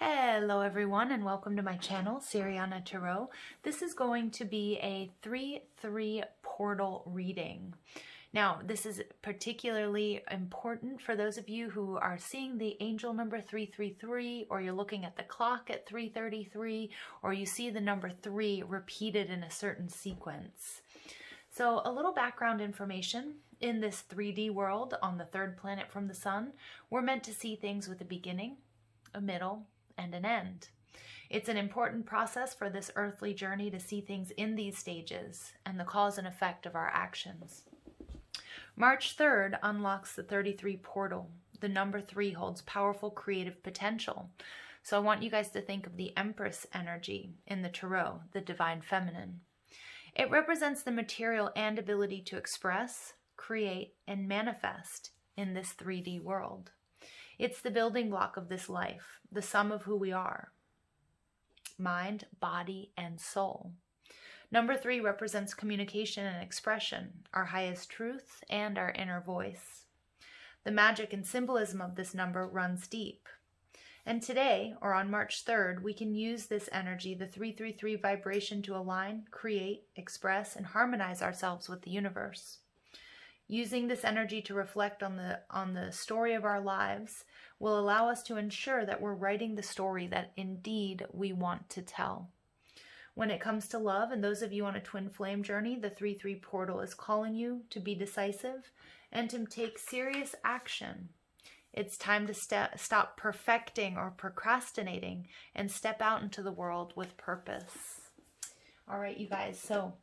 Hello everyone and welcome to my channel, Siriana Tarot. This is going to be a 3-3 portal reading. Now, this is particularly important for those of you who are seeing the angel number 333, or you're looking at the clock at 3:33, or you see the number 3 repeated in a certain sequence. So a little background information. In this 3D world on the third planet from the sun, we're meant to see things with a beginning, a middle, and an end. It's an important process for this earthly journey to see things in these stages and the cause and effect of our actions. March 3rd unlocks the 33 portal. The number 3 holds powerful creative potential. So I want you guys to think of the Empress energy in the Tarot, the divine feminine. It represents the material and ability to express, create, and manifest in this 3D world. It's the building block of this life, the sum of who we are, mind, body, and soul. Number 3 represents communication and expression, our highest truth, and our inner voice. The magic and symbolism of this number runs deep. And today, or on March 3rd, we can use this energy, the 333 vibration, to align, create, express, and harmonize ourselves with the universe. Using this energy to reflect on the story of our lives will allow us to ensure that we're writing the story that indeed we want to tell. When it comes to love, and those of you on a twin flame journey, the 3-3 portal is calling you to be decisive and to take serious action. It's time to stop perfecting or procrastinating and step out into the world with purpose. All right, you guys, so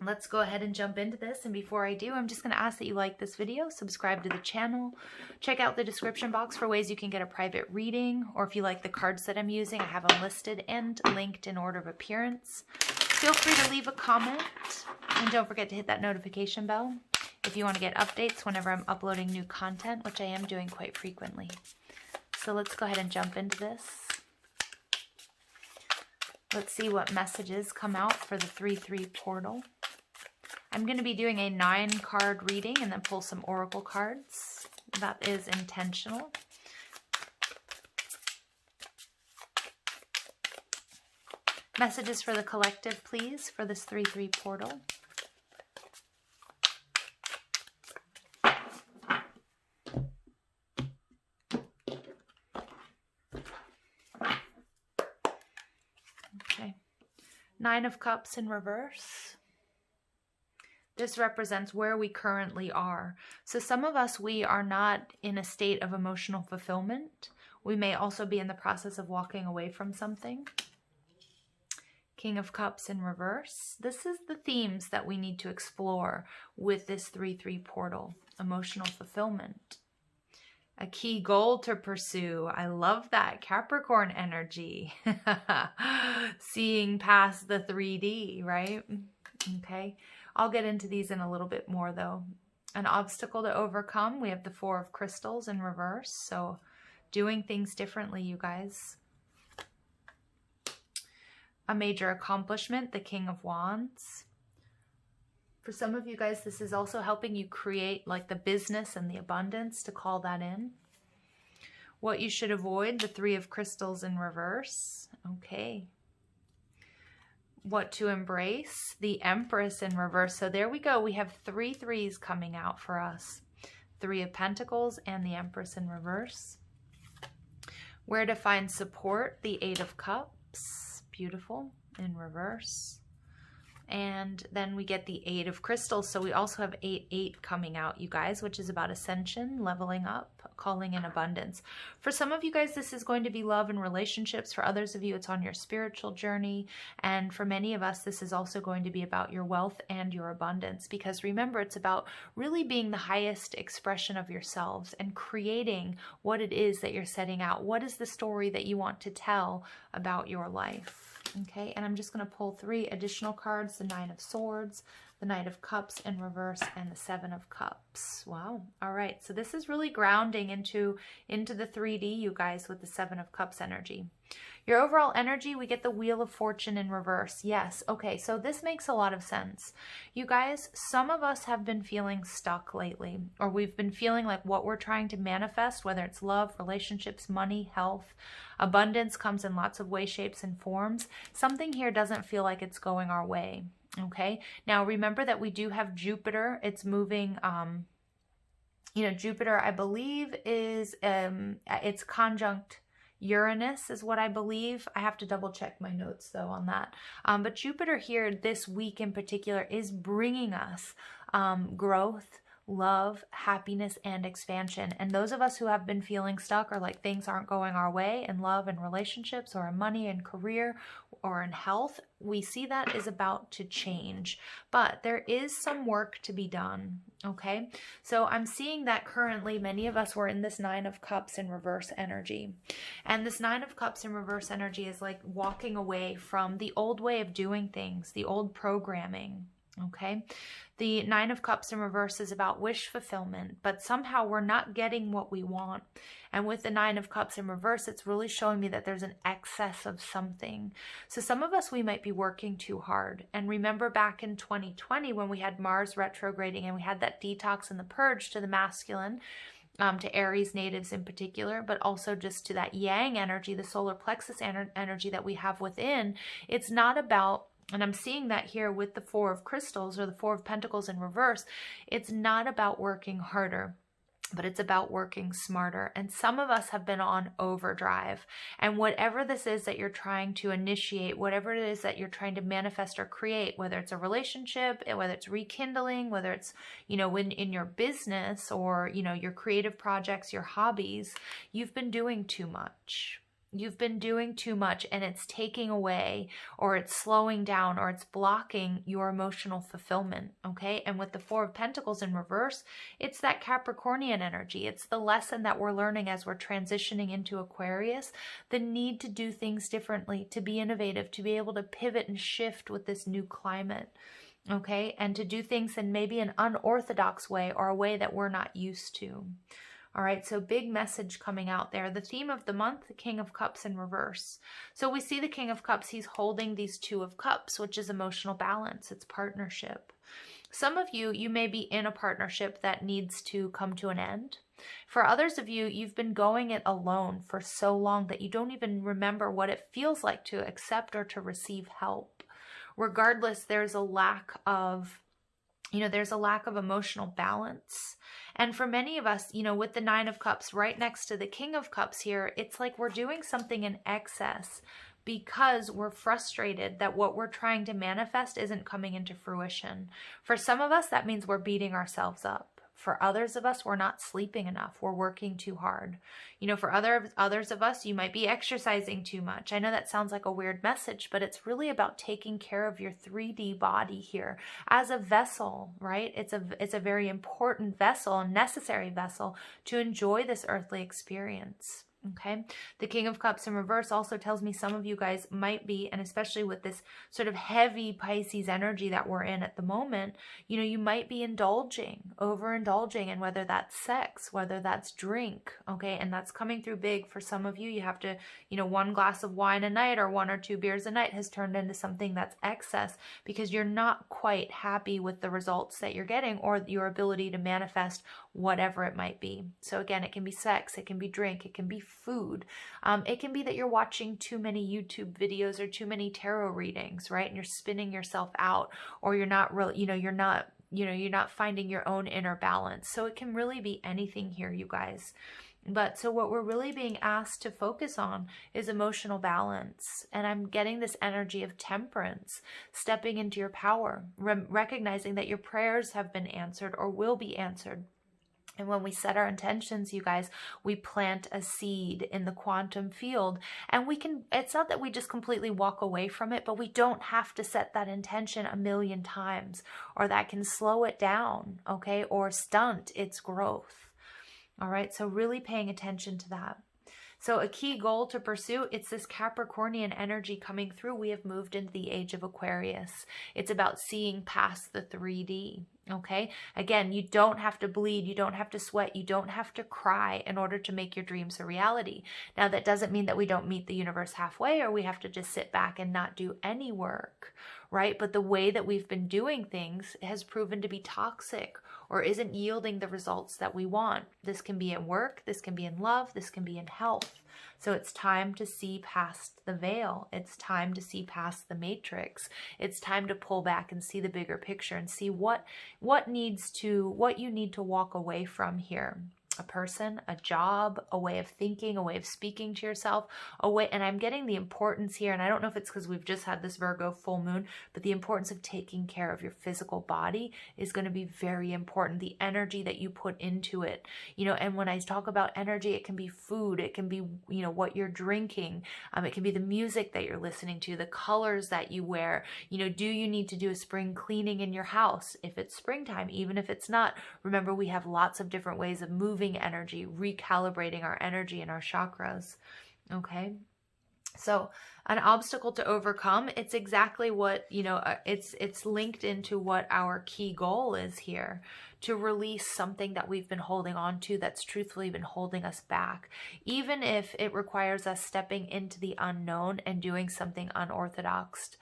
let's go ahead and jump into this. And before I do, I'm just going to ask that you like this video, subscribe to the channel, check out the description box for ways you can get a private reading, or if you like the cards that I'm using, I have them listed and linked in order of appearance. Feel free to leave a comment, and don't forget to hit that notification bell if you want to get updates whenever I'm uploading new content, which I am doing quite frequently. So let's go ahead and jump into this. Let's see what messages come out for the 3-3 portal. I'm going to be doing a 9-card reading and then pull some oracle cards. That is intentional. Messages for the collective, please, for this 3-3 portal. Okay. 9 of Cups in reverse. This represents where we currently are. So some of us, we are not in a state of emotional fulfillment. We may also be in the process of walking away from something. King of Cups in reverse. This is the themes that we need to explore with this 3-3 portal. Emotional fulfillment. A key goal to pursue. I love that. Capricorn energy. Seeing past the 3D, right? Okay. I'll get into these in a little bit more though. An obstacle to overcome. We have the 4 of Crystals in reverse. So doing things differently, you guys. A major accomplishment, the King of Wands. For some of you guys, this is also helping you create like the business and the abundance, to call that in. What you should avoid, the 3 of Crystals in reverse. Okay. What to embrace, the Empress in reverse. So there we go. We have 3 3s coming out for us. 3 of Pentacles and the Empress in reverse. Where to find support, the 8 of Cups. Beautiful, in reverse. And then we get the 8 of Crystals. So we also have 8-8 coming out, you guys, which is about ascension, leveling up, calling in abundance. For some of you guys, this is going to be love and relationships. For others of you, it's on your spiritual journey. And for many of us, this is also going to be about your wealth and your abundance. Because remember, it's about really being the highest expression of yourselves and creating what it is that you're setting out. What is the story that you want to tell about your life? Okay, and I'm just going to pull 3 additional cards, the 9 of Swords, the Knight of Cups in reverse, and the 7 of Cups. Wow. All right, so this is really grounding into the 3D, you guys, with the 7 of Cups energy. Your overall energy, we get the Wheel of Fortune in reverse. Yes. Okay. So this makes a lot of sense. You guys, some of us have been feeling stuck lately, or we've been feeling like what we're trying to manifest, whether it's love, relationships, money, health, abundance, comes in lots of ways, shapes, and forms. Something here doesn't feel like it's going our way. Okay. Now remember that we do have Jupiter. It's moving, Jupiter, I believe, is, it's conjunct Uranus is what I believe. I have to double check my notes though on that. But Jupiter here this week in particular is bringing us growth, love, happiness, and expansion. And those of us who have been feeling stuck or like things aren't going our way in love and relationships or in money and career or in health, we see that is about to change. But there is some work to be done, okay? So I'm seeing that currently many of us were in this Nine of Cups in reverse energy. And this Nine of Cups in reverse energy is like walking away from the old way of doing things, the old programming. Okay, the Nine of Cups in reverse is about wish fulfillment, but somehow we're not getting what we want. And with the Nine of Cups in reverse, it's really showing me that there's an excess of something. So some of us, we might be working too hard. And remember back in 2020 when we had Mars retrograding and we had that detox and the purge to the masculine, to Aries natives in particular, but also just to that yang energy, the solar plexus energy that we have within. It's not about, and I'm seeing that here with the Four of Crystals or the Four of Pentacles in reverse, it's not about working harder, but it's about working smarter. And some of us have been on overdrive. And whatever this is that you're trying to initiate, whatever it is that you're trying to manifest or create, whether it's a relationship, whether it's rekindling, whether it's, when in your business or, your creative projects, your hobbies, you've been doing too much. You've been doing too much and it's taking away or it's slowing down or it's blocking your emotional fulfillment, okay? And with the Four of Pentacles in reverse, it's that Capricornian energy. It's the lesson that we're learning as we're transitioning into Aquarius, the need to do things differently, to be innovative, to be able to pivot and shift with this new climate, okay? And to do things in maybe an unorthodox way or a way that we're not used to. All right, so big message coming out there. The theme of the month, the King of Cups in reverse. So we see the King of Cups, he's holding these Two of Cups, which is emotional balance. It's partnership. Some of you, you may be in a partnership that needs to come to an end. For others of you, you've been going it alone for so long that you don't even remember what it feels like to accept or to receive help. Regardless, there's a lack of emotional balance. And for many of us, with the Nine of Cups right next to the King of Cups here, it's like we're doing something in excess because we're frustrated that what we're trying to manifest isn't coming into fruition. For some of us, that means we're beating ourselves up. For others of us, we're not sleeping enough. We're working too hard. For others of us, you might be exercising too much. I know that sounds like a weird message, but it's really about taking care of your 3D body here as a vessel, right? It's a very important vessel, a necessary vessel to enjoy this earthly experience. Okay, the King of Cups in reverse also tells me some of you guys might be, and especially with this sort of heavy Pisces energy that we're in at the moment, you might be overindulging in whether that's sex, whether that's drink, okay, and that's coming through big for some of you. You have to, one glass of wine a night or 1 or 2 beers a night has turned into something that's excess because you're not quite happy with the results that you're getting or your ability to manifest whatever it might be. So again, it can be sex, it can be drink, it can be food. It can be that you're watching too many YouTube videos or too many tarot readings, right? And you're spinning yourself out, or you're not really, you're not finding your own inner balance. So it can really be anything here, you guys. But so what we're really being asked to focus on is emotional balance. And I'm getting this energy of temperance, stepping into your power, recognizing that your prayers have been answered or will be answered. And when we set our intentions, you guys, we plant a seed in the quantum field, and it's not that we just completely walk away from it, but we don't have to set that intention 1,000,000 times, or that can slow it down, okay, or stunt its growth. All right, so really paying attention to that. So a key goal to pursue, it's this Capricornian energy coming through. We have moved into the age of Aquarius. It's about seeing past the 3D, Okay. Again, you don't have to bleed. You don't have to sweat. You don't have to cry in order to make your dreams a reality. Now, that doesn't mean that we don't meet the universe halfway or we have to just sit back and not do any work, right? But the way that we've been doing things has proven to be toxic or isn't yielding the results that we want. This can be in work. This can be in love. This can be in health. So it's time to see past the veil. It's time to see past the matrix. It's time to pull back and see the bigger picture and see what you need to walk away from here. A person, a job, a way of thinking, a way of speaking to yourself, and I'm getting the importance here, and I don't know if it's because we've just had this Virgo full moon, but the importance of taking care of your physical body is going to be very important. The energy that you put into it, and when I talk about energy, it can be food, it can be, what you're drinking, it can be the music that you're listening to, the colors that you wear, do you need to do a spring cleaning in your house? If it's springtime, even if it's not, remember we have lots of different ways of moving energy, recalibrating our energy and our chakras. Okay. So an obstacle to overcome, it's exactly what, it's linked into what our key goal is here, to release something that we've been holding on to that's truthfully been holding us back, even if it requires us stepping into the unknown and doing something unorthodox,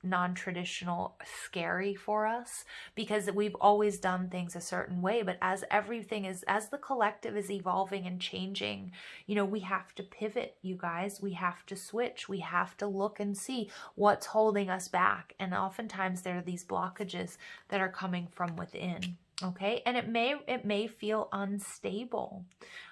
non-traditional, scary for us, because we've always done things a certain way. But as the collective is evolving and changing, we have to pivot, you guys. We have to switch. We have to look and see what's holding us back. And oftentimes there are these blockages that are coming from within. Okay. And it may feel unstable.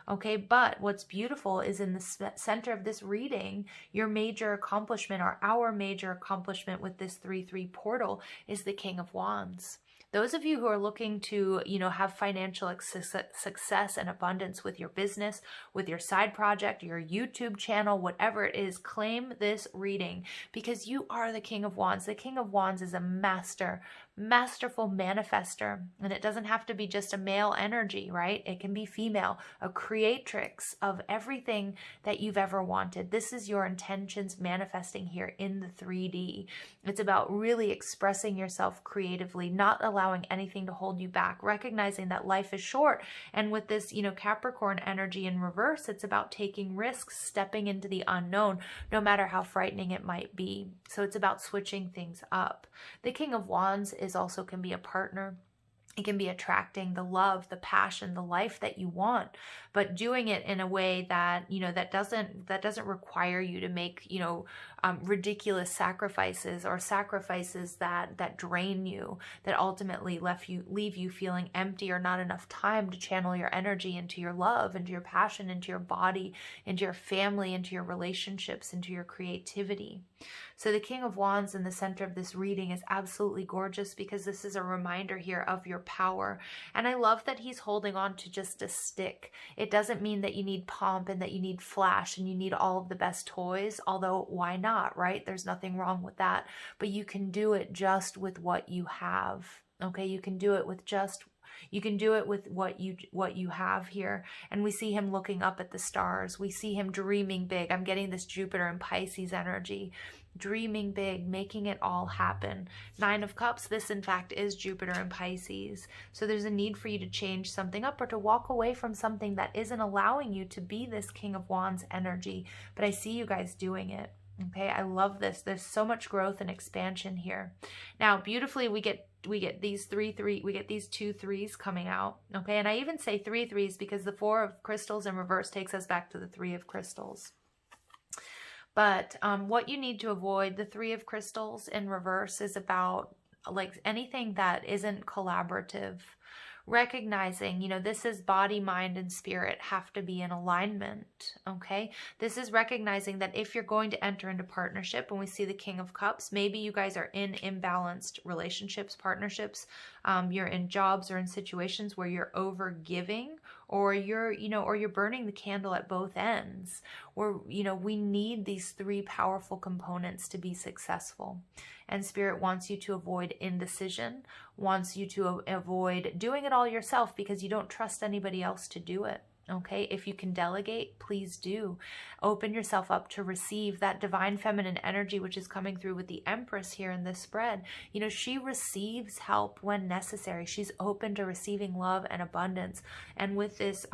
Okay. But what's beautiful is in the center of this reading, your major accomplishment, or our major accomplishment with this 3/3 portal, is the King of Wands. Those of you who are looking to, have financial success and abundance with your business, with your side project, your YouTube channel, whatever it is, claim this reading, because you are the King of Wands. The King of Wands is a masterful manifester, and it doesn't have to be just a male energy, right? It can be female, a creatrix of everything that you've ever wanted. This is your intentions manifesting here in the 3D. It's about really expressing yourself creatively, not allowing anything to hold you back, recognizing that life is short. And with this, Capricorn energy in reverse, it's about taking risks, stepping into the unknown, no matter how frightening it might be. So it's about switching things up. The King of Wands can be a partner. It can be attracting the love, the passion, the life that you want, but doing it in a way that, that doesn't require you to make, ridiculous sacrifices, or sacrifices that drain you, that ultimately leave you feeling empty, or not enough time to channel your energy into your love, into your passion, into your body, into your family, into your relationships, into your creativity. So the King of Wands in the center of this reading is absolutely gorgeous, because this is a reminder here of your power. And I love that he's holding on to just a stick. It doesn't mean that you need pomp and that you need flash and you need all of the best toys, although why not, right? There's nothing wrong with that. But you can do it just with what you have. Okay, you can do it with what you have here. And we see him looking up at the stars. We see him dreaming big. I'm getting this Jupiter and Pisces energy. Dreaming big, making it all happen. 9 of Cups, this in fact is Jupiter and Pisces. So there's a need for you to change something up, or to walk away from something that isn't allowing you to be this King of Wands energy. But I see you guys doing it. Okay, I love this. There's so much growth and expansion here. Now, beautifully, we get these we get these 2 3s coming out. Okay, and I even say 3 3s because the 4 of crystals in reverse takes us back to the 3 of crystals. But what you need to avoid, the 3 of crystals in reverse, is about like anything that isn't collaborative. Recognizing, this is body, mind, and spirit have to be in alignment, okay? This is recognizing that if you're going to enter into partnership, and we see the King of Cups, maybe you guys are in imbalanced relationships, partnerships, you're in jobs or in situations where you're over giving, or you're burning the candle at both ends, where, we need these 3 powerful components to be successful. And Spirit wants you to avoid indecision, wants you to avoid doing it all yourself because you don't trust anybody else to do it. Okay, if you can delegate, please do. Open yourself up to receive that divine feminine energy, which is coming through with the Empress here in this spread. You know, she receives help when necessary. She's open to receiving love and abundance. And with this,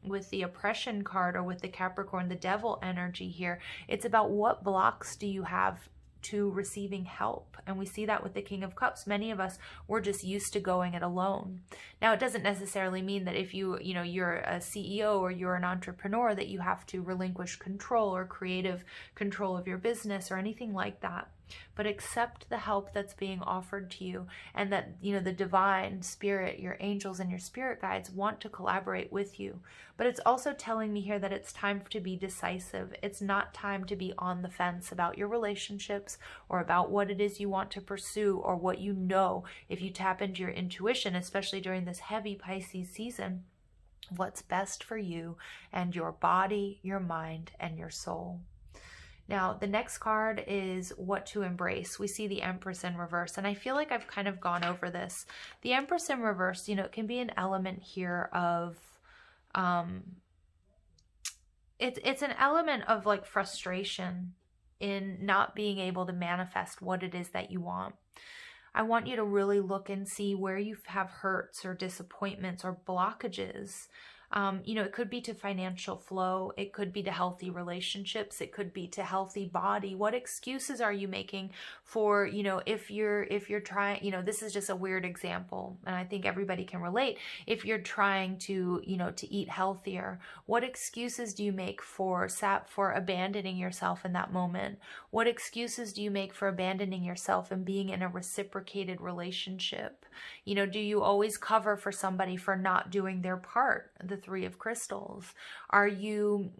with the oppression card, or with the Capricorn, the devil energy here, it's about what blocks do you have to receiving help. And we see that with the King of Cups. Many of us, we're just used to going it alone. Now, it doesn't necessarily mean that if you're a CEO or you're an entrepreneur, that you have to relinquish control or creative control of your business or anything like that. But accept the help that's being offered to you, and that, you know, the divine spirit, your angels and your spirit guides want to collaborate with you. But it's also telling me here that it's time to be decisive. It's not time to be on the fence about your relationships or about what it is you want to pursue, or what you know. If you tap into your intuition, especially during this heavy Pisces season, what's best for you and your body, your mind, and your soul. Now, the next card is what to embrace. We see the Empress in reverse, and I feel like I've kind of gone over this. The Empress in reverse, you know, it can be an element here of, it's an element of like frustration in not being able to manifest what it is that you want. I want you to really look and see where you have hurts or disappointments or blockages. You know, it could be to financial flow. It could be to healthy relationships. It could be to healthy body. What excuses are you making for, you know, if you're trying, you know, this is just a weird example, and I think everybody can relate. If you're trying to, you know, to eat healthier, what excuses do you make for abandoning yourself in that moment? What excuses do you make for abandoning yourself and being in a reciprocated relationship? You know, do you always cover for somebody for not doing their part? The Three of Crystals. Are you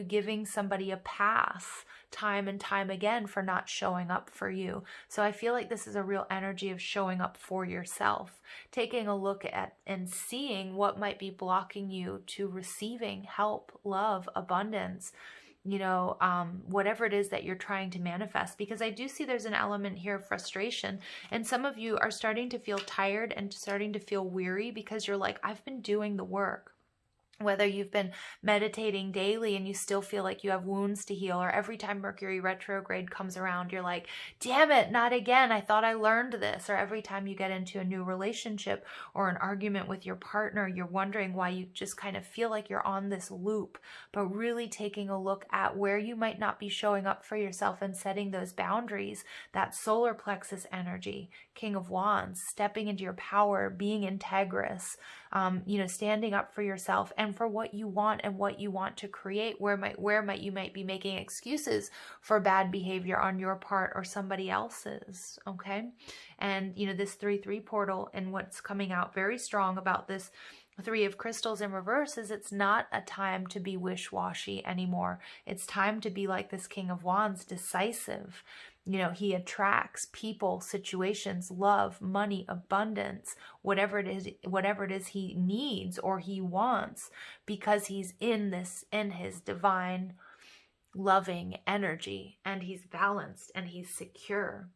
giving somebody a pass time and time again for not showing up for you? So I feel like this is a real energy of showing up for yourself, taking a look at and seeing what might be blocking you to receiving help, love, abundance, you know, whatever it is that you're trying to manifest. Because I do see there's an element here of frustration, and some of you are starting to feel tired and starting to feel weary because you're like, I've been doing the work. Whether you've been meditating daily and you still feel like you have wounds to heal, or every time Mercury retrograde comes around, you're like, damn it, not again. I thought I learned this. Or every time you get into a new relationship or an argument with your partner, you're wondering why you just kind of feel like you're on this loop. But really taking a look at where you might not be showing up for yourself and setting those boundaries, that solar plexus energy, King of Wands, stepping into your power, being integrous, you know, standing up for yourself and for what you want and what you want to create. Where might you be making excuses for bad behavior on your part or somebody else's, okay? And, you know, this 3-3 portal, and what's coming out very strong about this Three of Crystals in reverse is it's not a time to be wish-washy anymore. It's time to be like this King of Wands, decisive. You know, he attracts people, situations, love, money, abundance, whatever it is he needs or he wants, because he's in his divine, loving energy, and he's balanced and he's secure.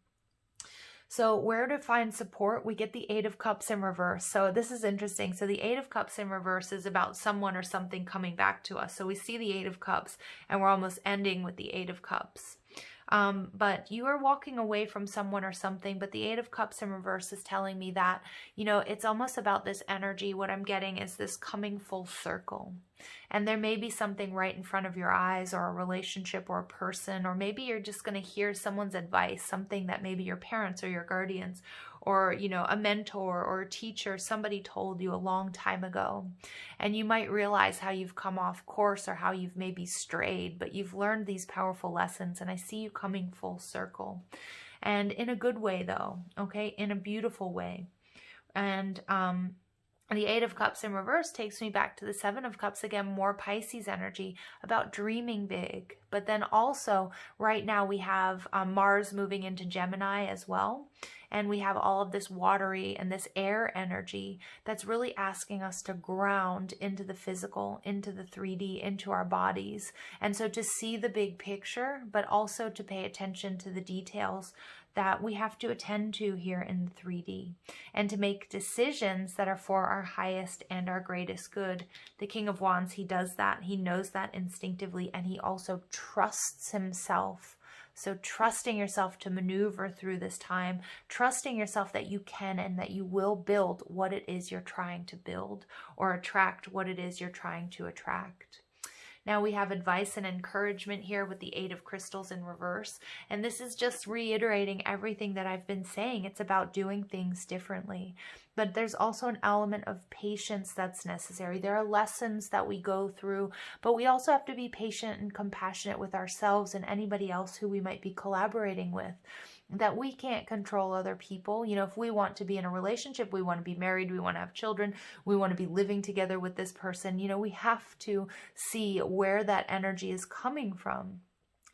So where to find support? We get the Eight of Cups in reverse. So this is interesting. So the Eight of Cups in reverse is about someone or something coming back to us. So we see the Eight of Cups, and we're almost ending with the Eight of Cups. But you are walking away from someone or something, but the Eight of Cups in reverse is telling me that, you know, it's almost about this energy. What I'm getting is this coming full circle. And there may be something right in front of your eyes, or a relationship or a person, or maybe you're just going to hear someone's advice, something that maybe your parents or your guardians, or, you know, a mentor or a teacher, somebody told you a long time ago. And you might realize how you've come off course or how you've maybe strayed, but you've learned these powerful lessons, and I see you coming full circle. And in a good way though, okay? In a beautiful way. And, the Eight of Cups in reverse takes me back to the Seven of Cups again, more Pisces energy, about dreaming big. But then also right now we have Mars moving into Gemini as well. And we have all of this watery and this air energy that's really asking us to ground into the physical, into the 3D, into our bodies. And so to see the big picture, but also to pay attention to the details that we have to attend to here in the 3D, and to make decisions that are for our highest and our greatest good. The King of Wands, he does that. He knows that instinctively, and he also trusts himself. So trusting yourself to maneuver through this time, trusting yourself that you can and that you will build what it is you're trying to build, or attract what it is you're trying to attract. Now we have advice and encouragement here with the 8 of Crystals in reverse. And this is just reiterating everything that I've been saying. It's about doing things differently. But there's also an element of patience that's necessary. There are lessons that we go through, but we also have to be patient and compassionate with ourselves and anybody else who we might be collaborating with. That we can't control other people. You know, if we want to be in a relationship, we want to be married, we want to have children, we want to be living together with this person, you know, we have to see where that energy is coming from.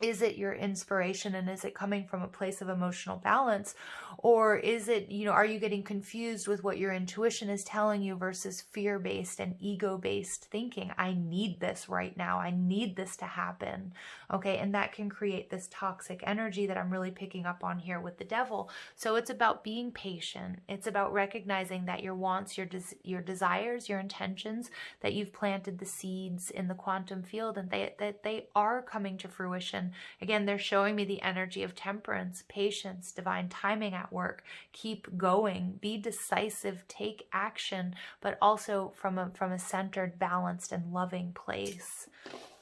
Is it your inspiration, and is it coming from a place of emotional balance? Or is it, you know, are you getting confused with what your intuition is telling you versus fear-based and ego-based thinking? I need this right now. I need this to happen. Okay, and that can create this toxic energy that I'm really picking up on here with the devil. So it's about being patient. It's about recognizing that your wants, your desires, your intentions, that you've planted the seeds in the quantum field, and that they are coming to fruition. Again, they're showing me the energy of temperance, patience, divine timing at work. Keep going, be decisive, take action, but also from a centered, balanced, and loving place.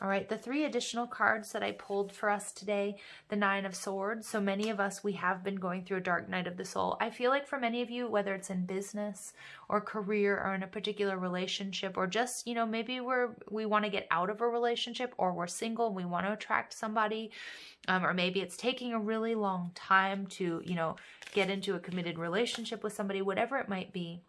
All right, the 3 additional cards that I pulled for us today, the 9 of Swords. So many of us, we have been going through a dark night of the soul. I feel like for many of you, whether it's in business or career or in a particular relationship, or just, you know, maybe we want to get out of a relationship, or we're single and we want to attract somebody, or maybe it's taking a really long time to, you know, get into a committed relationship with somebody, whatever it might be.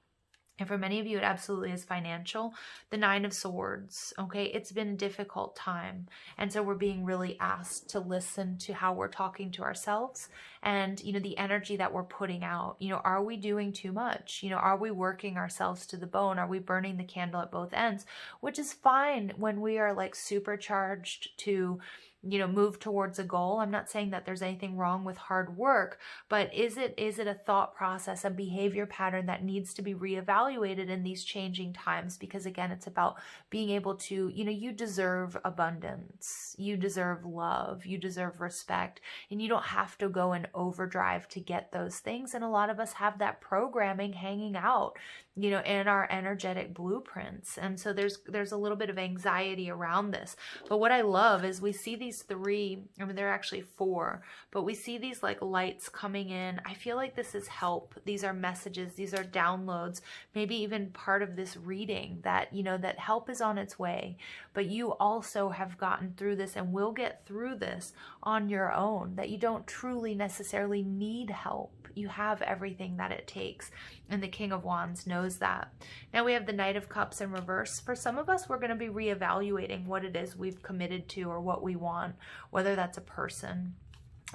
And for many of you, it absolutely is financial. The 9 of Swords, okay? It's been a difficult time. And so we're being really asked to listen to how we're talking to ourselves and, you know, the energy that we're putting out. You know, are we doing too much? You know, are we working ourselves to the bone? Are we burning the candle at both ends? Which is fine when we are like supercharged to, you know, move towards a goal. I'm not saying that there's anything wrong with hard work, but is it a thought process, a behavior pattern that needs to be reevaluated in these changing times? Because again, it's about being able to, you know, you deserve abundance, you deserve love, you deserve respect, and you don't have to go in overdrive to get those things. And a lot of us have that programming hanging out, you know, in our energetic blueprints. And so there's a little bit of anxiety around this. But what I love is we see these 3, I mean, there are actually 4, but we see these like lights coming in. I feel like this is help. These are messages. These are downloads, maybe even part of this reading that, you know, that help is on its way. But you also have gotten through this and will get through this on your own, that you don't truly necessarily need help. You have everything that it takes. And the King of Wands knows that. Now we have the Knight of Cups in reverse. For some of us, we're going to be reevaluating what it is we've committed to or what we want, whether that's a person,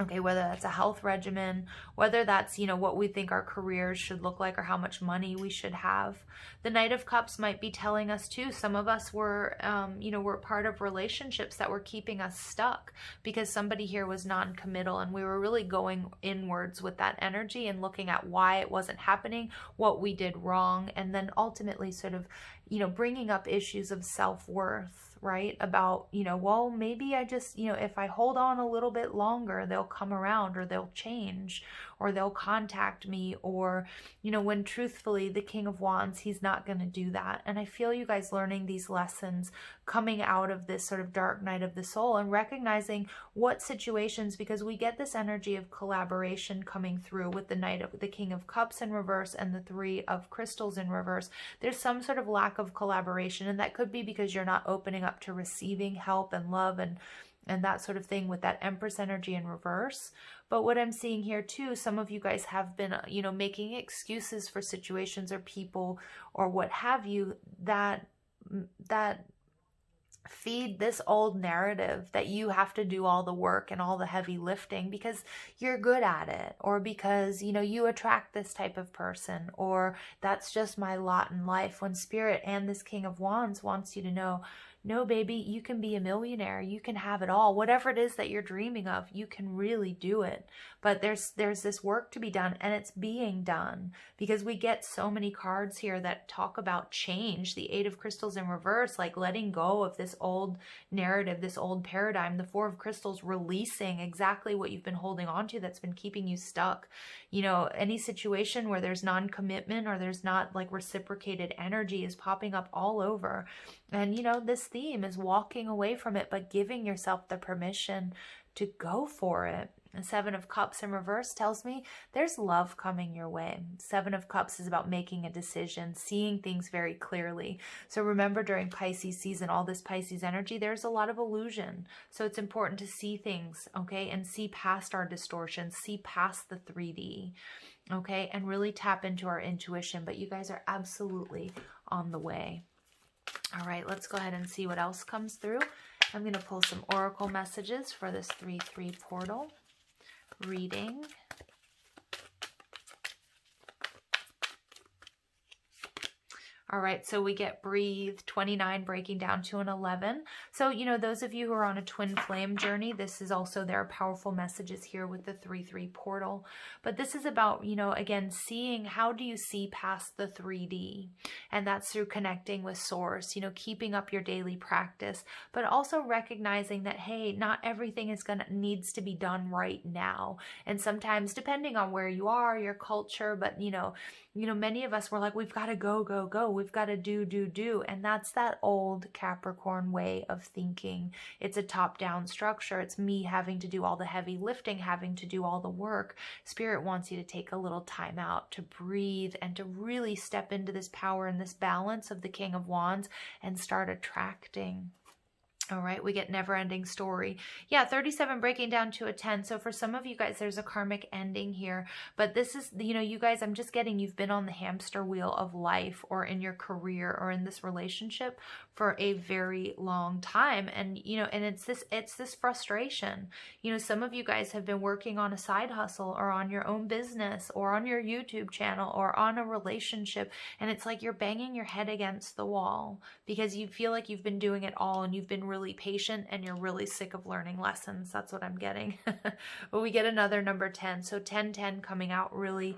okay, whether that's a health regimen, whether that's, you know, what we think our careers should look like or how much money we should have. The Knight of Cups might be telling us too, some of us were, you know, we're part of relationships that were keeping us stuck because somebody here was non-committal, and we were really going inwards with that energy and looking at why it wasn't happening, what we did wrong, and then ultimately sort of, you know, bringing up issues of self-worth, right? About, you know, well, maybe I just, you know, if I hold on a little bit longer, they'll come around, or they'll change, or they'll contact me, or, you know, when truthfully the King of Wands, he's not going to do that. And I feel you guys learning these lessons coming out of this sort of dark night of the soul and recognizing what situations, because we get this energy of collaboration coming through with the King of Cups in reverse and the 3 of Crystals in reverse. There's some sort of lack of collaboration, and that could be because you're not opening up to receiving help and love and that sort of thing with that Empress energy in reverse. But what I'm seeing here too, some of you guys have been, you know, making excuses for situations or people or what have you that feed this old narrative that you have to do all the work and all the heavy lifting because you're good at it, or because, you know, you attract this type of person, or that's just my lot in life. When Spirit and this King of Wands wants you to know, No, baby, you can be a millionaire. You can have it all. Whatever it is that you're dreaming of, you can really do it. But there's this work to be done, and it's being done, because we get so many cards here that talk about change. The Eight of Crystals in reverse, like letting go of this old narrative, this old paradigm. The Four of Crystals, releasing exactly what you've been holding on to that's been keeping you stuck. You know, any situation where there's non-commitment or there's not like reciprocated energy is popping up all over. And, you know, this theme is walking away from it, but giving yourself the permission to go for it. The Seven of Cups in reverse tells me there's love coming your way. Seven of Cups is about making a decision, seeing things very clearly. So remember, during Pisces season, all this Pisces energy, there's a lot of illusion. So it's important to see things, okay, and see past our distortions, see past the 3D, okay, and really tap into our intuition. But you guys are absolutely on the way. All right, let's go ahead and see what else comes through. I'm going to pull some oracle messages for this 3-3 portal reading. All right, so we get breathe, 29 breaking down to an 11. So, you know, those of you who are on a twin flame journey, this is also, there are powerful messages here with the 3-3 portal. But this is about, you know, again, seeing, how do you see past the 3D? And that's through connecting with source, you know, keeping up your daily practice, but also recognizing that, hey, not everything is needs to be done right now. And sometimes, depending on where you are, your culture, but, you know, many of us were like, we've got to go, go, go. We've got to do. And that's that old Capricorn way of thinking. It's a top-down structure. It's me having to do all the heavy lifting, having to do all the work. Spirit wants you to take a little time out to breathe and to really step into this power and this balance of the King of Wands and start attracting. All right, we get never-ending story. Yeah, 37 breaking down to a 10. So for some of you guys, there's a karmic ending here. But this is, you know, you guys, I'm just getting, you've been on the hamster wheel of life or in your career or in this relationship for a very long time. And, you know, and it's this frustration. You know, some of you guys have been working on a side hustle or on your own business or on your YouTube channel or on a relationship. And it's like you're banging your head against the wall because you feel like you've been doing it all and you've been really patient and you're really sick of learning lessons. That's what I'm getting. But we get another number 10. So 10-10 coming out really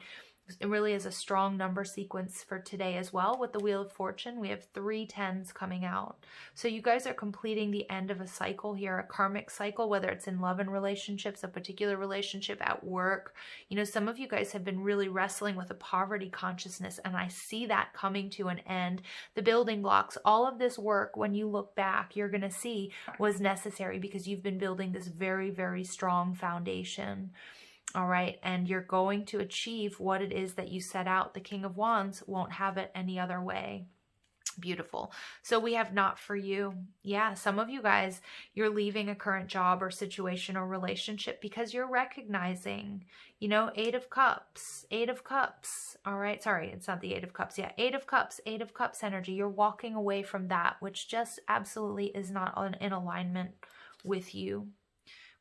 is a strong number sequence for today as well. With the Wheel of Fortune, we have 3 10s coming out. So you guys are completing the end of a cycle here, a karmic cycle, whether it's in love and relationships, a particular relationship, at work. You know, some of you guys have been really wrestling with a poverty consciousness, and I see that coming to an end. The building blocks, all of this work, when you look back, you're going to see was necessary because you've been building this very, very strong foundation. All right, and you're going to achieve what it is that you set out. The King of Wands won't have it any other way. Beautiful. So we have not for you. Yeah, some of you guys, you're leaving a current job or situation or relationship because you're recognizing, you know, 8 of Cups, 8 of Cups. All right, sorry, it's not the 8 of Cups. Yeah, 8 of Cups, 8 of Cups energy. You're walking away from that, which just absolutely is not in alignment with you.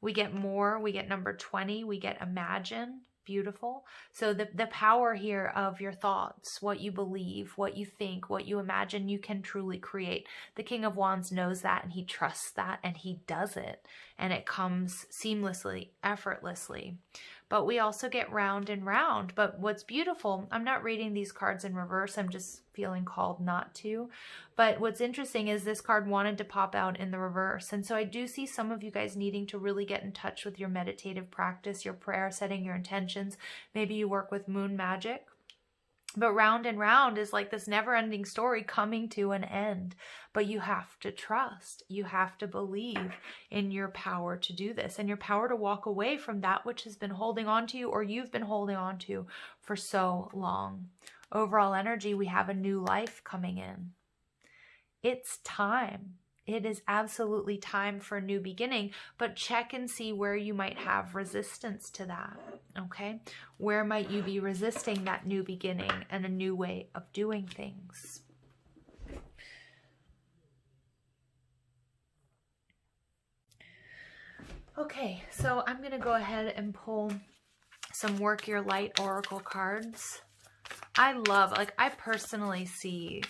We get more, we get number 20, we get imagine, beautiful. So the power here of your thoughts, what you believe, what you think, what you imagine, you can truly create. The King of Wands knows that and he trusts that and he does it. And it comes seamlessly, effortlessly. But we also get round and round. But what's beautiful, I'm not reading these cards in reverse. I'm just feeling called not to. But what's interesting is this card wanted to pop out in the reverse. And so I do see some of you guys needing to really get in touch with your meditative practice, your prayer, setting your intentions. Maybe you work with moon magic. But round and round is like this never-ending story coming to an end. But you have to trust. You have to believe in your power to do this and your power to walk away from that which has been holding on to you or you've been holding on to for so long. Overall energy, we have a new life coming in. It's time. It is absolutely time for a new beginning, but check and see where you might have resistance to that, okay? Where might you be resisting that new beginning and a new way of doing things? Okay, so I'm going to go ahead and pull some Work Your Light Oracle cards. I personally see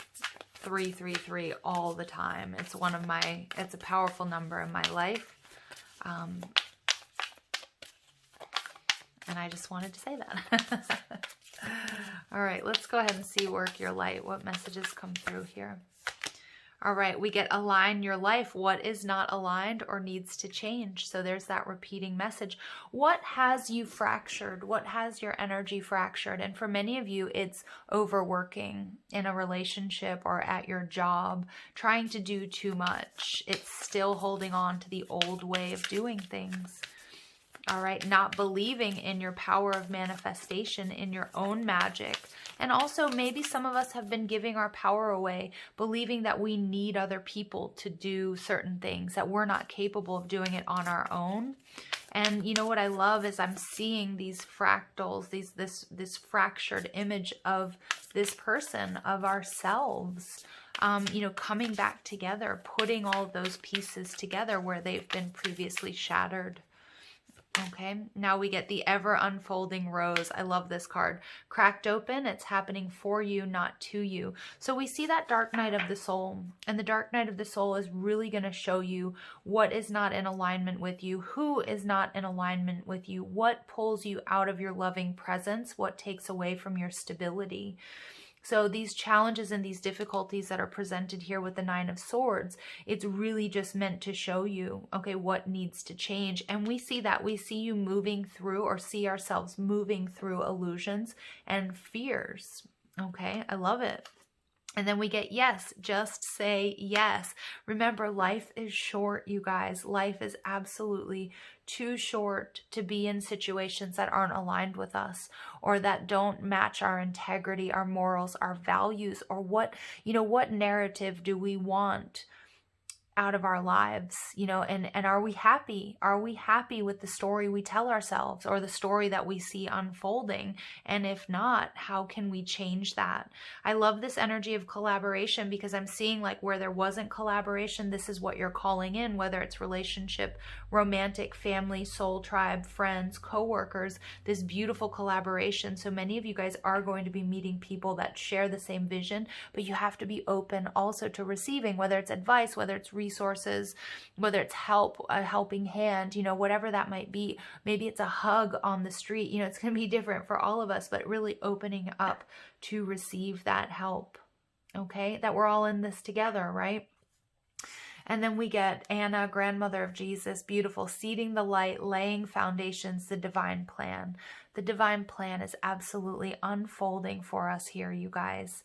333 all the time. It's it's a powerful number in my life. And I just wanted to say that. All right, let's go ahead and see Work Your Light. What messages come through here? All right, we get align your life. What is not aligned or needs to change? So there's that repeating message. What has you fractured? What has your energy fractured? And for many of you, it's overworking in a relationship or at your job, trying to do too much. It's still holding on to the old way of doing things. All right, not believing in your power of manifestation, in your own magic. And also maybe some of us have been giving our power away, believing that we need other people to do certain things, that we're not capable of doing it on our own. And you know what I love is I'm seeing these fractals, this fractured image of this person, of ourselves, you know, coming back together, putting all of those pieces together where they've been previously shattered. Okay, now we get the ever unfolding rose. I love this card. Cracked open, it's happening for you, not to you. So we see that dark night of the soul, and the dark night of the soul is really going to show you what is not in alignment with you, who is not in alignment with you, what pulls you out of your loving presence, what takes away from your stability. So these challenges and these difficulties that are presented here with the Nine of Swords, it's really just meant to show you, okay, what needs to change. And we see that. We see you moving through, or see ourselves moving through, illusions and fears. Okay, I love it. And then we get yes, just say yes. Remember, life is short, you guys. Life is absolutely too short to be in situations that aren't aligned with us, or that don't match our integrity, our morals, our values, or what, you know, what narrative do we want out of our lives, you know, and are we happy? Are we happy with the story we tell ourselves, or the story that we see unfolding? And if not, how can we change that? I love this energy of collaboration, because I'm seeing like where there wasn't collaboration, this is what you're calling in, whether it's relationship, romantic, family, soul tribe, friends, co-workers, this beautiful collaboration. So many of you guys are going to be meeting people that share the same vision, but you have to be open also to receiving, whether it's advice, whether it's resources, whether it's help, a helping hand, you know, whatever that might be. Maybe it's a hug on the street, you know, it's going to be different for all of us, but really opening up to receive that help. Okay, that we're all in this together, right? And then we get Anna, grandmother of Jesus, beautiful, seeding the light, laying foundations, the divine plan. The divine plan is absolutely unfolding for us here, you guys.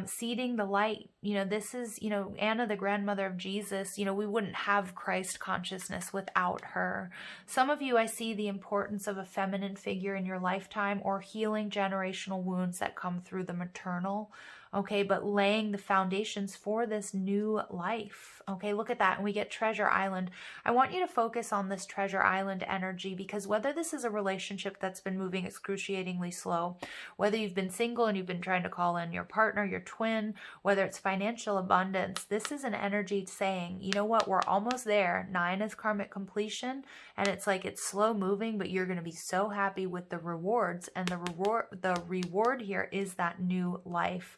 Seeding the light, you know, this is, you know, Anna, the grandmother of Jesus, you know, we wouldn't have Christ consciousness without her. Some of you, I see the importance of a feminine figure in your lifetime, or healing generational wounds that come through the maternal. Okay, but laying the foundations for this new life. Okay, look at that. And we get Treasure Island. I want you to focus on this Treasure Island energy, because whether this is a relationship that's been moving excruciatingly slow, whether you've been single and you've been trying to call in your partner, your twin, whether it's financial abundance, this is an energy saying, you know what, we're almost there. 9 is karmic completion, and it's like it's slow moving, but you're going to be so happy with the rewards. And the reward here is that new life.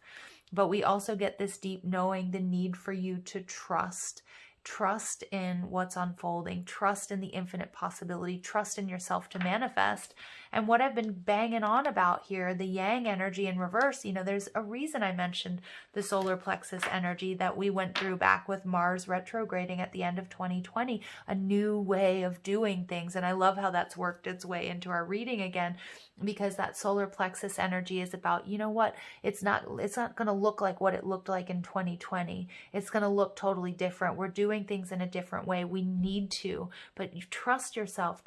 But we also get this deep knowing, the need for you to trust. Trust in what's unfolding. Trust in the infinite possibility. Trust in yourself to manifest. And what I've been banging on about here, the yang energy in reverse, you know, there's a reason I mentioned the solar plexus energy that we went through back with Mars retrograding at the end of 2020, a new way of doing things. And I love how that's worked its way into our reading again, because that solar plexus energy is about, you know what, it's not going to look like what it looked like in 2020. It's going to look totally different. We're doing things in a different way. We need to, but you trust yourself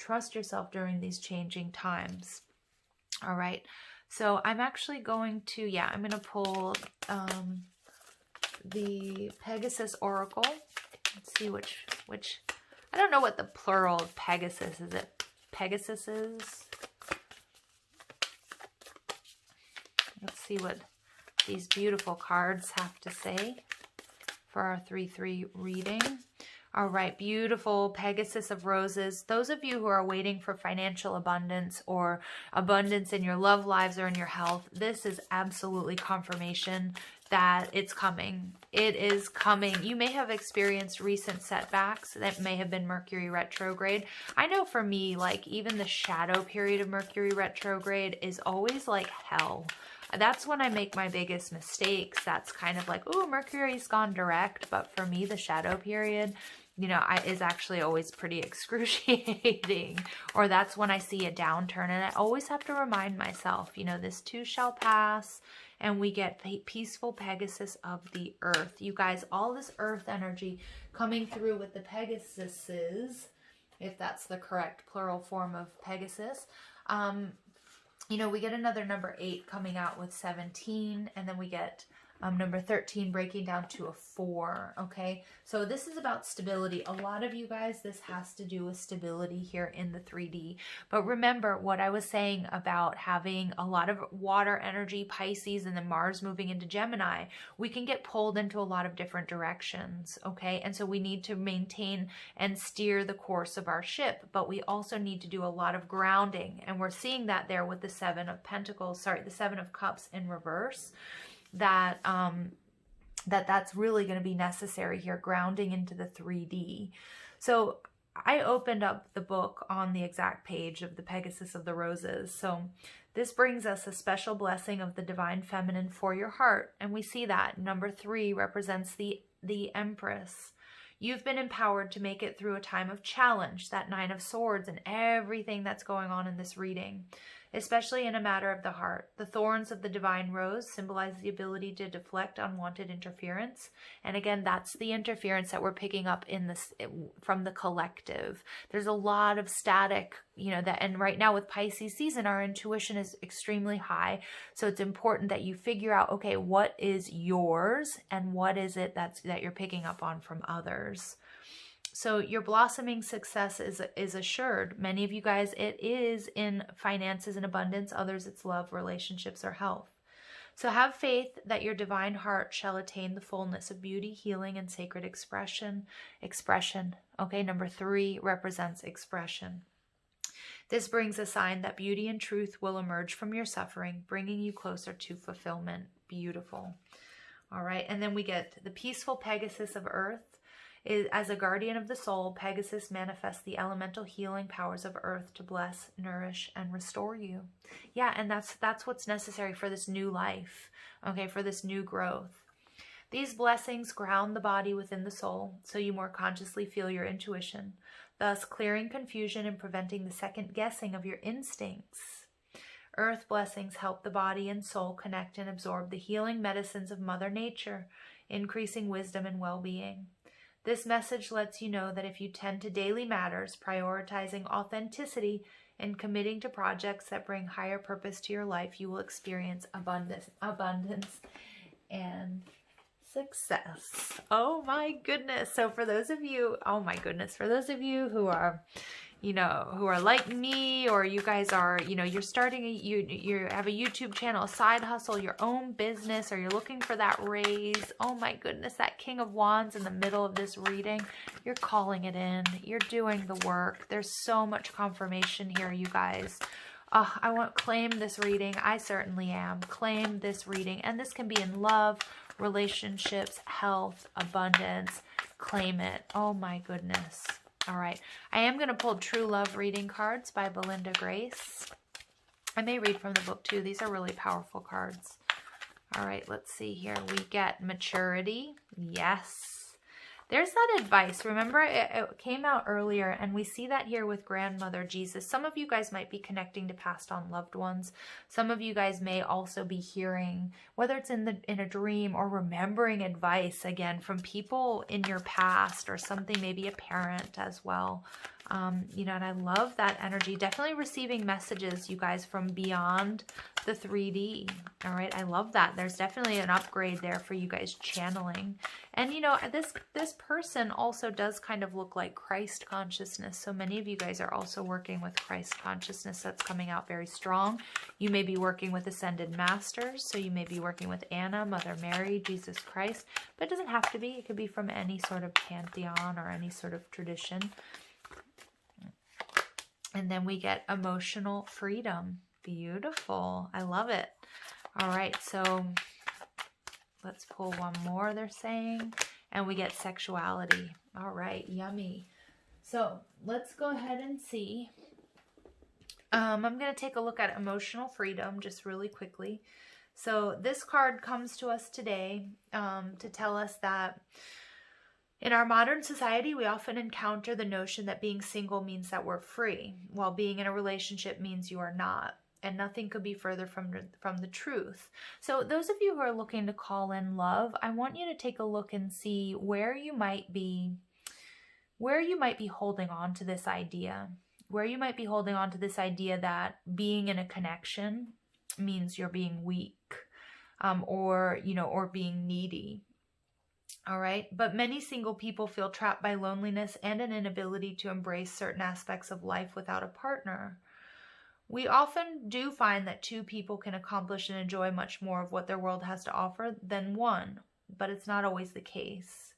during these changing times. All right. So I'm actually going to, I'm going to pull the Pegasus Oracle. Let's see which, I don't know what the plural of Pegasus is. It Pegasus is? Let's see what these beautiful cards have to say for our 3-3 reading. All right, beautiful Pegasus of Roses. Those of you who are waiting for financial abundance, or abundance in your love lives or in your health, this is absolutely confirmation that it's coming. It is coming. You may have experienced recent setbacks that may have been Mercury retrograde. I know for me, like even the shadow period of Mercury retrograde is always like hell. That's when I make my biggest mistakes. That's kind of like, oh, Mercury's gone direct. But for me, the shadow period, you know, is actually always pretty excruciating. Or that's when I see a downturn. And I always have to remind myself, you know, this too shall pass. And we get peaceful Pegasus of the earth. You guys, all this earth energy coming through with the Pegasuses, if that's the correct plural form of Pegasus. You know, we get another number 8 coming out with 17, and then we get number 13 breaking down to a 4, okay? So this is about stability. A lot of you guys, this has to do with stability here in the 3D. But remember what I was saying about having a lot of water energy, Pisces, and then Mars moving into Gemini. We can get pulled into a lot of different directions, okay? And so we need to maintain and steer the course of our ship, but we also need to do a lot of grounding. And we're seeing that there with the 7 of Pentacles, sorry, the 7 of Cups in reverse. That's really going to be necessary here, grounding into the 3D. So I opened up the book on the exact page of the Pegasus of the Roses. So this brings us a special blessing of the divine feminine for your heart. And we see that number 3 represents the Empress. You've been empowered to make it through a time of challenge, that 9 of Swords and everything that's going on in this reading, especially in a matter of the heart. The thorns of the divine rose symbolize the ability to deflect unwanted interference. And again, that's the interference that we're picking up in this from the collective. There's a lot of static, you know, that, and right now with Pisces season, our intuition is extremely high. So it's important that you figure out, okay, what is yours and what is it that you're picking up on from others. So your blossoming success is assured. Many of you guys, it is in finances and abundance. Others, it's love, relationships, or health. So have faith that your divine heart shall attain the fullness of beauty, healing, and sacred expression. Expression. Okay, number 3 represents expression. This brings a sign that beauty and truth will emerge from your suffering, bringing you closer to fulfillment. Beautiful. All right, and then we get the peaceful Pegasus of Earth. As a guardian of the soul, Pegasus manifests the elemental healing powers of Earth to bless, nourish, and restore you. Yeah, and that's what's necessary for this new life, okay, for this new growth. These blessings ground the body within the soul, so you more consciously feel your intuition, thus clearing confusion and preventing the second guessing of your instincts. Earth blessings help the body and soul connect and absorb the healing medicines of Mother Nature, increasing wisdom and well-being. This message lets you know that if you tend to daily matters, prioritizing authenticity and committing to projects that bring higher purpose to your life, you will experience abundance and success. Oh my goodness. So for those of you, for those of you who are, you know, who are like me, or you guys are, you know, you're starting, you have a YouTube channel, a side hustle, your own business, or you're looking for that raise. Oh my goodness, that King of Wands in the middle of this reading, you're calling it in. You're doing the work. There's so much confirmation here, you guys. I want to claim this reading. I certainly am. Claim this reading. And this can be in love, relationships, health, abundance. Claim it. Oh my goodness. All right, I am going to pull True Love reading cards by Belinda Grace. I may read from the book too. These are really powerful cards. All right, let's see here. We get maturity. Yes. There's that advice. Remember, it came out earlier, and we see that here with Grandmother Jesus. Some of you guys might be connecting to passed on loved ones. Some of you guys may also be hearing, whether it's in a dream or remembering advice, again, from people in your past or something, maybe a parent as well. You know, and I love that energy. Definitely receiving messages, you guys, from beyond the 3D. All right, I love that. There's definitely an upgrade there for you guys channeling. And, you know, this person also does kind of look like Christ consciousness. So many of you guys are also working with Christ consciousness. That's coming out very strong. You may be working with Ascended Masters. So you may be working with Anna, Mother Mary, Jesus Christ. But it doesn't have to be. It could be from any sort of pantheon or any sort of tradition. And then we get emotional freedom. Beautiful. I love it. All right. So Let's pull one more, they're saying. And we get sexuality. All right, yummy. So let's go ahead and see. I'm going to take a look at emotional freedom just really quickly. So this card comes to us today to tell us that in our modern society, we often encounter the notion that being single means that we're free, while being in a relationship means you are not. And nothing could be further from the truth. So those of you who are looking to call in love, I want you to take a look and see where you might be holding on to this idea. Where you might be holding on to this idea that being in a connection means you're being weak, or being needy. All right. But many single people feel trapped by loneliness and an inability to embrace certain aspects of life without a partner. We often do find that two people can accomplish and enjoy much more of what their world has to offer than one, but it's not always the case.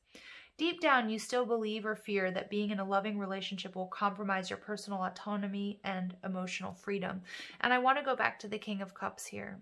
Deep down, you still believe or fear that being in a loving relationship will compromise your personal autonomy and emotional freedom. And I want to go back to the King of Cups here.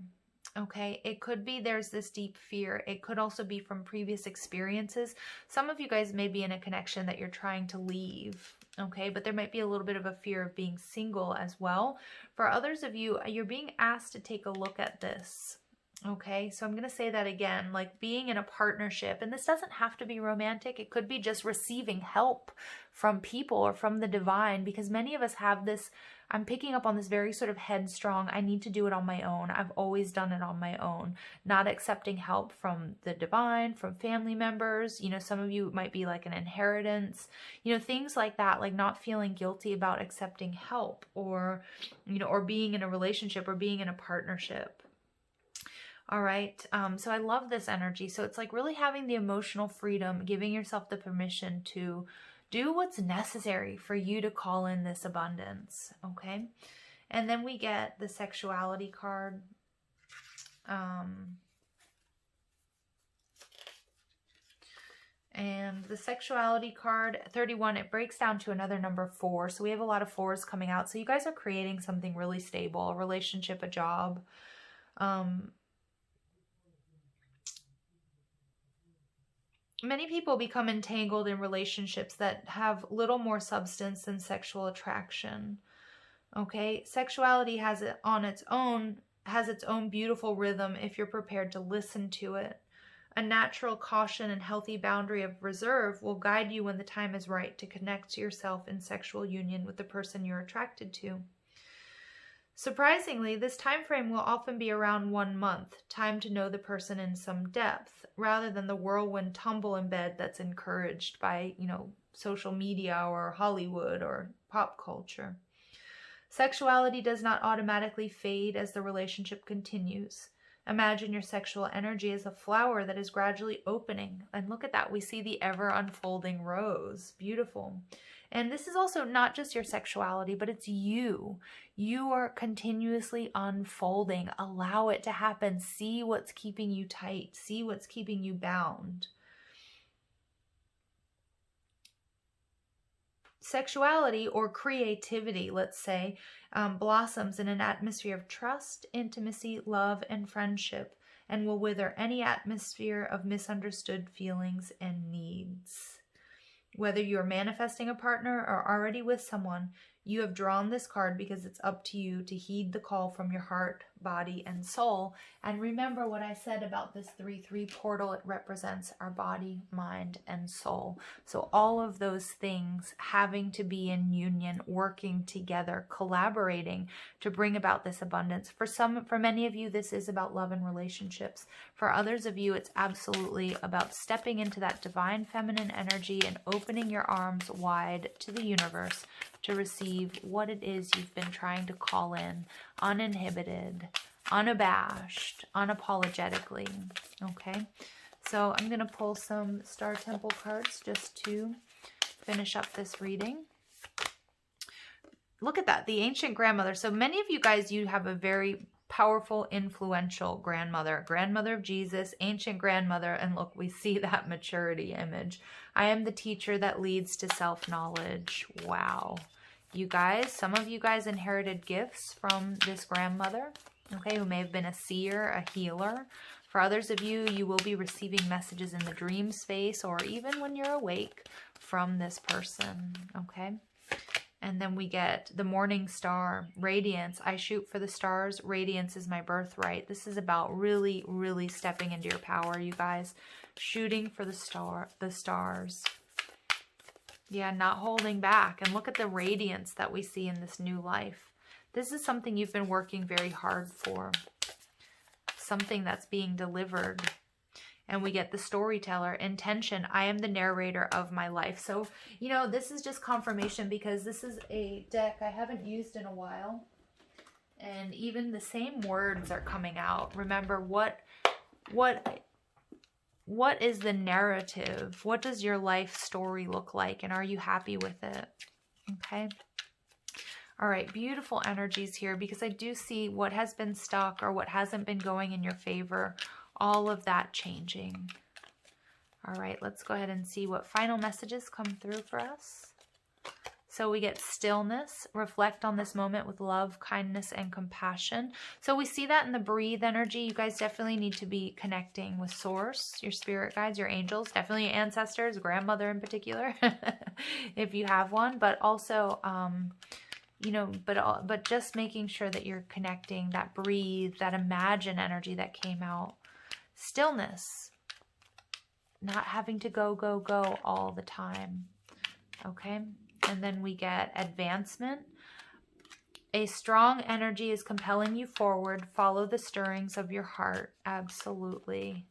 Okay, it could be there's this deep fear. It could also be from previous experiences. Some of you guys may be in a connection that you're trying to leave. Okay, but there might be a little bit of a fear of being single as well. For others of you, you're being asked to take a look at this. Okay, so I'm going to say that again, like being in a partnership, and this doesn't have to be romantic. It could be just receiving help from people or from the divine, because many of us have this, I'm picking up on this very sort of headstrong, I need to do it on my own. I've always done it on my own, not accepting help from the divine, from family members. Some of you might be like an inheritance, things like that, like not feeling guilty about accepting help or being in a relationship or being in a partnership. All right. So I love this energy. So it's like really having the emotional freedom, giving yourself the permission to do what's necessary for you to call in this abundance. Okay. And then we get the sexuality card. And the sexuality card, 31, it breaks down to another number 4. So we have a lot of 4s coming out. So you guys are creating something really stable, a relationship, a job. Many people become entangled in relationships that have little more substance than sexual attraction. Okay, sexuality has its own beautiful rhythm if you're prepared to listen to it. A natural caution and healthy boundary of reserve will guide you when the time is right to connect yourself in sexual union with the person you're attracted to. Surprisingly, this time frame will often be around 1 month, time to know the person in some depth, rather than the whirlwind tumble in bed that's encouraged by, social media or Hollywood or pop culture. Sexuality does not automatically fade as the relationship continues. Imagine your sexual energy as a flower that is gradually opening. And look at that. We see the ever unfolding rose. Beautiful. And this is also not just your sexuality, but it's you. You are continuously unfolding. Allow it to happen. See what's keeping you tight. See what's keeping you bound. Sexuality or creativity, let's say, blossoms in an atmosphere of trust, intimacy, love, and friendship, and will wither any atmosphere of misunderstood feelings and needs. Whether you are manifesting a partner or already with someone, you have drawn this card because it's up to you to heed the call from your heart, body, and soul. And remember what I said about this 3-3 portal. It represents our body, mind, and soul. So all of those things having to be in union, working together, collaborating to bring about this abundance. For many of you, this is about love and relationships. For others of you, it's absolutely about stepping into that divine feminine energy and opening your arms wide to the universe to receive what it is you've been trying to call in, uninhibited, unabashed, unapologetically. Okay, so I'm going to pull some Star Temple cards just to finish up this reading. Look at that, the ancient grandmother. So many of you guys, you have a very powerful, influential grandmother of Jesus, ancient grandmother, and look, we see that maturity image. I am the teacher that leads to self-knowledge. Wow. You guys, some of you guys inherited gifts from this grandmother, okay, who may have been a seer, a healer. For others of you, you will be receiving messages in the dream space or even when you're awake from this person, okay? And then we get the morning star, radiance. I shoot for the stars. Radiance is my birthright. This is about really, really stepping into your power, you guys. Shooting for the stars. Yeah, not holding back. And look at the radiance that we see in this new life. This is something you've been working very hard for. Something that's being delivered. And we get the storyteller, intention. I am the narrator of my life. So, you know, this is just confirmation because this is a deck I haven't used in a while. And even the same words are coming out. Remember, what is the narrative? What does your life story look like? And are you happy with it? Okay. All right, beautiful energies here because I do see what has been stuck or what hasn't been going in your favor. All of that changing. All right, let's go ahead and see what final messages come through for us. So we get stillness, reflect on this moment with love, kindness, and compassion. So we see that in the breathe energy. You guys definitely need to be connecting with source, your spirit guides, your angels, definitely your ancestors, grandmother in particular, if you have one, but also, you know, but just making sure that you're connecting that breathe, that imagine energy that came out. Stillness, not having to go, go, go all the time, okay? And then we get advancement. A strong energy is compelling you forward. Follow the stirrings of your heart, absolutely.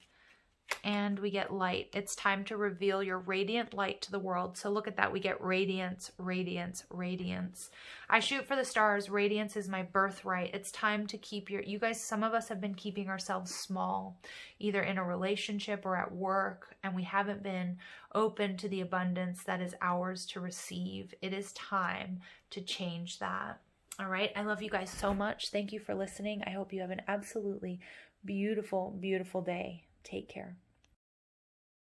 And we get light. It's time to reveal your radiant light to the world. So look at that. We get radiance, radiance, radiance. I shoot for the stars. Radiance is my birthright. It's time to keep you guys, some of us have been keeping ourselves small, either in a relationship or at work, and we haven't been open to the abundance that is ours to receive. It is time to change that. All right. I love you guys so much. Thank you for listening. I hope you have an absolutely beautiful, beautiful day. Take care.